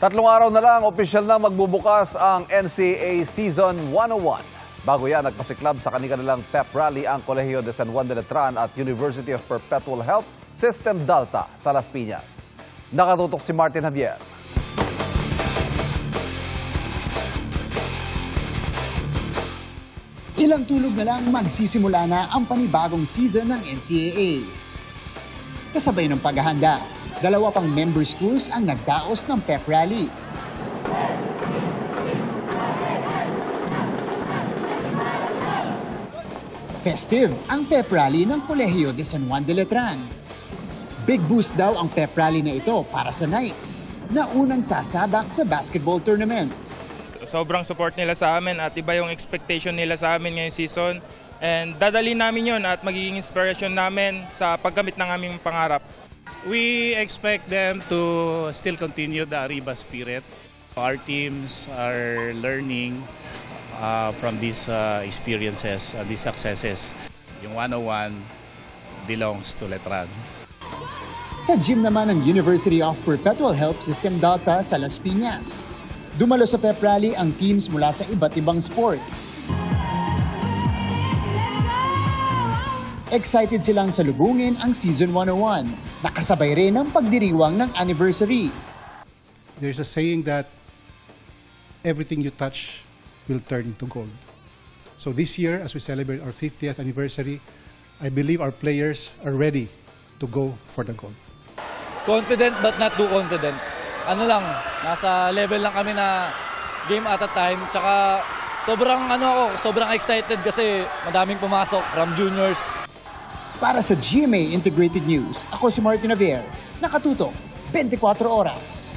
Tatlong araw na lang, opisyal na magbubukas ang NCAA Season 101. Bago yan, nagpasiklab sa kanilang pep rally ang Colegio de San Juan de Letran at University of Perpetual Health System Delta sa Las Piñas. Nakatutok si Martin Javier. Ilang tulog na lang magsisimula na ang panibagong season ng NCAA. Kasabay ng paghahanda, dalawa pang member schools ang nagdaos ng pep rally. Festive ang pep rally ng Colegio de San Juan de Letran. Big boost daw ang pep rally na ito para sa Knights na unang sasabak sa basketball tournament. Sobrang support nila sa amin at iba yung expectation nila sa amin ngayong season. And dadalhin namin yun at magiging inspiration namin sa pagkamit ng aming pangarap. We expect them to still continue the Arriba spirit. Our teams are learning from these experiences, these successes. Yung 101 belongs to Letran. Sa gym naman ng University of Perpetual Health System Delta sa Las Piñas. Dumalo sa pep rally ang teams mula sa iba't ibang sport. Excited silang salubungin ang Season 101. Nakasabay rin ang pagdiriwang ng anniversary. There's a saying that everything you touch will turn into gold. So this year, as we celebrate our 50th anniversary, I believe our players are ready to go for the gold. Confident but not too confident. Ano lang, nasa level lang kami na game at a time. Tsaka sobrang excited kasi madaming pumasok from juniors. Para sa GMA Integrated News, ako si Martin Javier, nakatutok 24 oras.